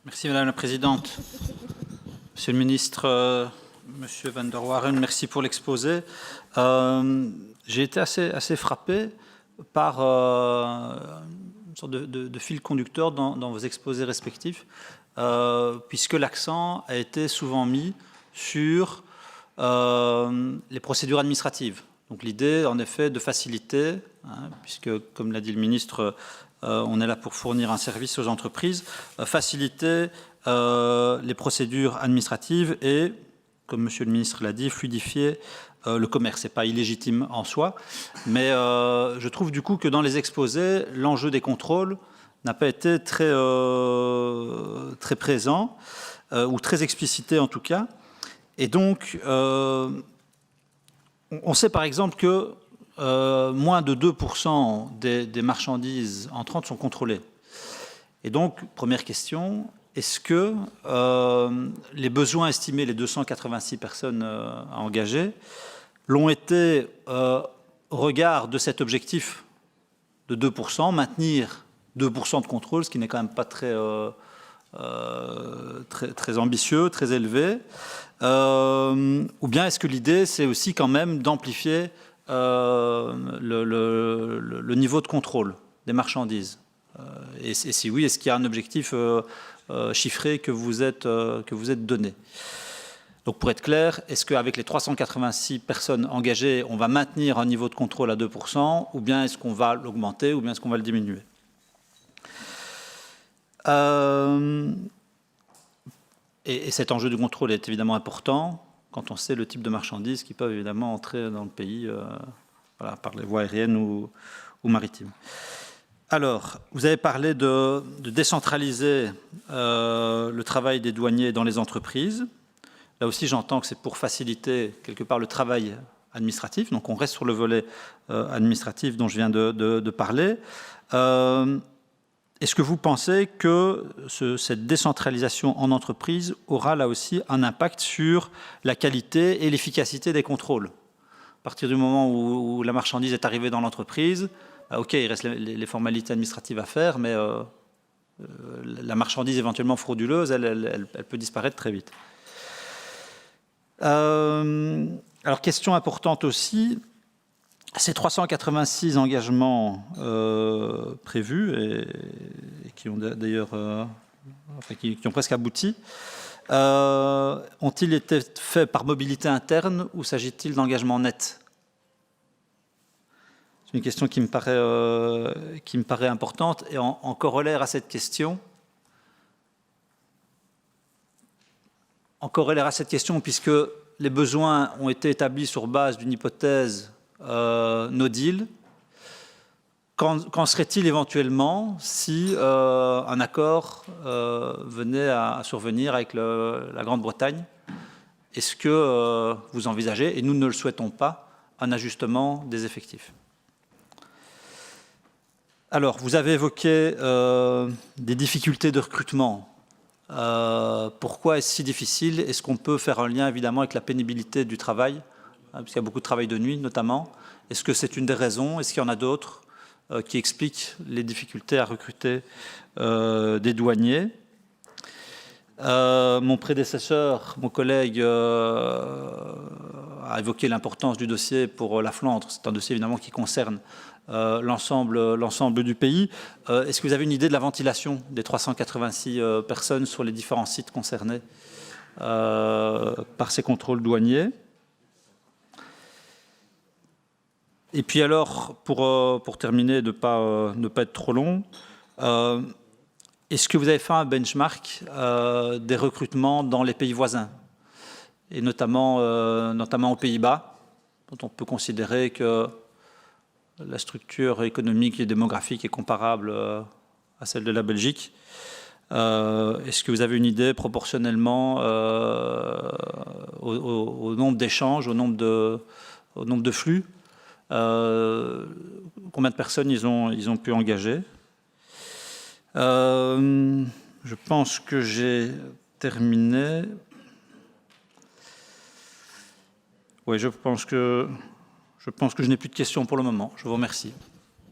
Merci Madame la Présidente. Monsieur le Ministre, Monsieur Van der Waaren, merci pour l'exposé. J'ai été assez frappé par une sorte de fil conducteur dans vos exposés respectifs, puisque l'accent a été souvent mis sur les procédures administratives. Donc l'idée, en effet, de faciliter, puisque, comme l'a dit le ministre, on est là pour fournir un service aux entreprises, faciliter les procédures administratives et, comme Monsieur le ministre l'a dit, fluidifier le commerce. Ce n'est pas illégitime en soi, mais je trouve du coup que dans les exposés, l'enjeu des contrôles n'a pas été très présent, ou très explicité en tout cas. Et donc, on sait par exemple que moins de 2% des marchandises entrantes sont contrôlées. Et donc, première question, est-ce que les besoins estimés, les 286 personnes à engager, l'ont été au regard de cet objectif de 2%, maintenir 2% de contrôle, ce qui n'est quand même pas très ambitieux, très élevé, ou bien est-ce que l'idée, c'est aussi quand même d'amplifier le niveau de contrôle des marchandises, et si oui, est-ce qu'il y a un objectif chiffré que vous êtes donné? Donc pour être clair, est-ce qu'avec les 386 personnes engagées, on va maintenir un niveau de contrôle à 2%, ou bien est-ce qu'on va l'augmenter, ou bien est-ce qu'on va le diminuer? Et cet enjeu de contrôle est évidemment important quand on sait le type de marchandises qui peuvent évidemment entrer dans le pays voilà, par les voies aériennes ou maritimes. Alors, vous avez parlé de décentraliser le travail des douaniers dans les entreprises. Là aussi, j'entends que c'est pour faciliter quelque part le travail administratif. Donc, on reste sur le volet administratif dont je viens de parler. Est-ce que vous pensez que cette décentralisation en entreprise aura là aussi un impact sur la qualité et l'efficacité des contrôles? À partir du moment où la marchandise est arrivée dans l'entreprise, OK, il reste les formalités administratives à faire, mais la marchandise éventuellement frauduleuse, elle peut disparaître très vite. Alors, question importante aussi, ces 386 engagements prévus et qui ont d'ailleurs qui ont presque abouti, ont-ils été faits par mobilité interne ou s'agit-il d'engagements nets? C'est une question qui me paraît importante. Et en corollaire à cette question, puisque les besoins ont été établis sur base d'une hypothèse no deal, qu'en serait-il éventuellement si un accord venait à survenir avec la Grande-Bretagne? Est-ce que vous envisagez, et nous ne le souhaitons pas, un ajustement des effectifs? Alors, vous avez évoqué des difficultés de recrutement. Pourquoi est-ce si difficile? Est-ce qu'on peut faire un lien évidemment avec la pénibilité du travail, puisqu'il y a beaucoup de travail de nuit notamment? Est-ce que c'est une des raisons? Est-ce qu'il y en a d'autres qui expliquent les difficultés à recruter des douaniers? Mon prédécesseur, mon collègue, a évoqué l'importance du dossier pour la Flandre. C'est un dossier évidemment qui concerne l'ensemble du pays. Est-ce que vous avez une idée de la ventilation des 386 personnes sur les différents sites concernés par ces contrôles douaniers? Et puis alors, pour terminer, ne pas être trop long, est-ce que vous avez fait un benchmark des recrutements dans les pays voisins, et notamment aux Pays-Bas, dont on peut considérer que la structure économique et démographique est comparable à celle de la Belgique? Est-ce que vous avez une idée proportionnellement au nombre d'échanges, au nombre de flux, combien de personnes ils ont pu engager? Je pense que j'ai terminé. Oui, je pense que je n'ai plus de questions pour le moment. Je vous remercie.